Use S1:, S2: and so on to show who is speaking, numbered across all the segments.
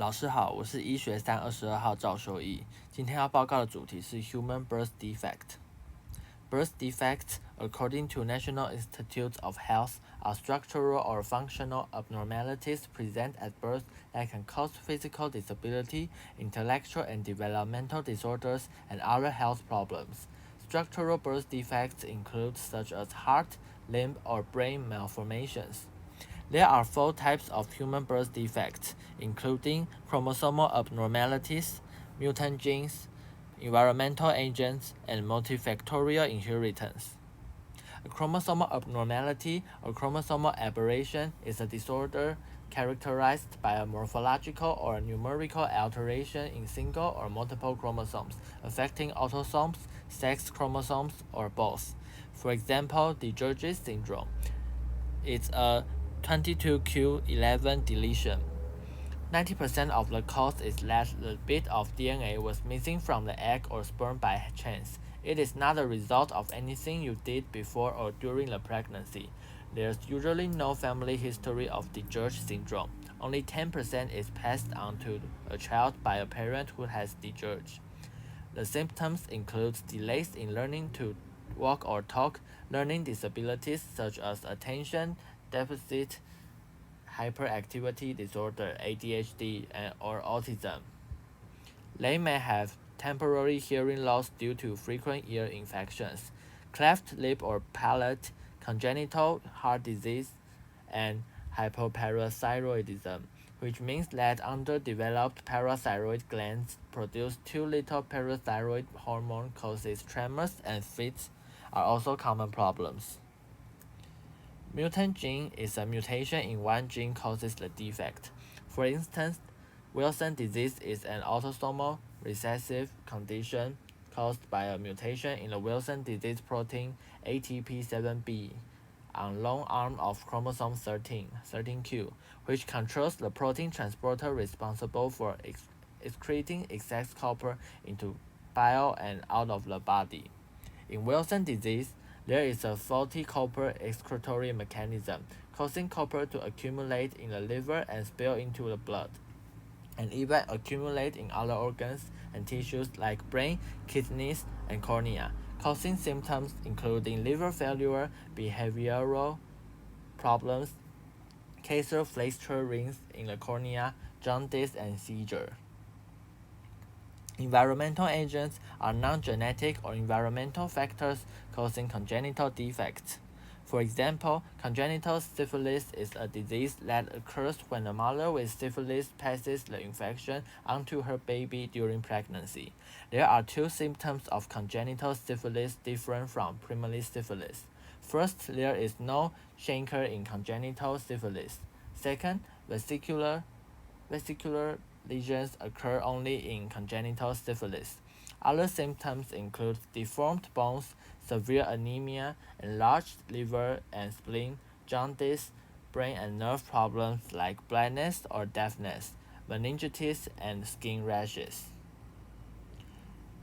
S1: 老师好，我是医学322号赵修毅。今天要报告的主题是 Human Birth Defect. Birth defects, according to National Institutes of Health, are structural or functional abnormalities present at birth that can cause physical disability, intellectual and developmental disorders, and other health problems. Structural birth defects include such as heart, limb, or brain malformations. There are 4 types of human birth defects, including chromosomal abnormalities, mutant genes, environmental agents, and multifactorial inheritance. A chromosomal abnormality or chromosomal aberration is a disorder characterized by a morphological or numerical alteration in single or multiple chromosomes, affecting autosomes, sex chromosomes, or both. For example, DiGeorge syndrome. It's a 22q11 deletion. 90% of the cause is that the bit of DNA was missing from the egg or sperm by chance. It is not a result of anything you did before or during the pregnancy. There's usually no family history of DiGeorge syndrome. Only 10% is passed on to a child by a parent who has DiGeorge. The symptoms include delays in learning to walk or talk, learning disabilities such as attention deficit hyperactivity disorder (ADHD) or autism. They may have temporary hearing loss due to frequent ear infections, cleft lip or palate, congenital heart disease, and hypoparathyroidism, which means that underdeveloped parathyroid glands produce too little parathyroid hormone causes tremors and fits are also common problems. Mutant gene is a mutation in one gene causes the defect. For instance, Wilson disease is an autosomal recessive condition caused by a mutation in the Wilson disease protein ATP7B on long arm of chromosome 13q, which controls the protein transporter responsible for excreting excess copper into bile and out of the body. In Wilson disease, there is a faulty copper excretory mechanism, causing copper to accumulate in the liver and spill into the blood, and even accumulate in other organs and tissues like brain, kidneys, and cornea, causing symptoms including liver failure, behavioral problems, Kaiser Fleischer rings in the cornea, jaundice, and seizure. Environmental agents are non-genetic or environmental factors causing congenital defects. For example, congenital syphilis is a disease that occurs when a mother with syphilis passes the infection onto her baby during pregnancy. There are 2 symptoms of congenital syphilis different from primary syphilis. First, there is no chancre in congenital syphilis. Second, vesicular lesions occur only in congenital syphilis. Other symptoms include deformed bones, severe anemia, enlarged liver and spleen, jaundice, brain and nerve problems like blindness or deafness, meningitis, and skin rashes.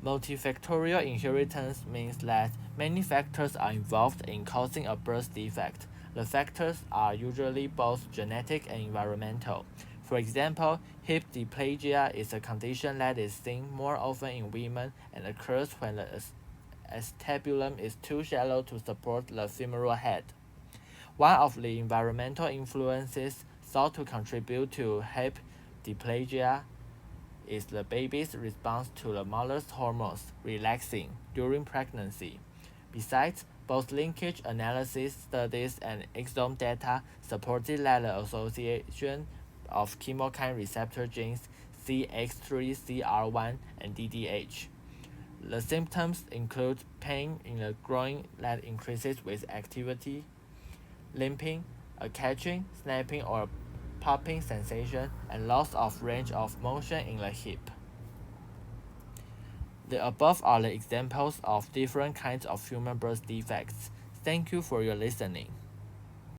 S1: Multifactorial inheritance means that many factors are involved in causing a birth defect. The factors are usually both genetic and environmental. For example, hip dysplasia is a condition that is seen more often in women and occurs when the acetabulum is too shallow to support the femoral head. One of the environmental influences thought to contribute to hip dysplasia is the baby's response to the mother's hormones relaxing during pregnancy. Besides, both linkage analysis studies and exome data supported that the association of chemokine receptor genes CX3CR1 and DDH. The symptoms include pain in the groin that increases with activity, limping, a catching, snapping, or popping sensation, and loss of range of motion in the hip. The above are the examples of different kinds of human birth defects. Thank you for your listening.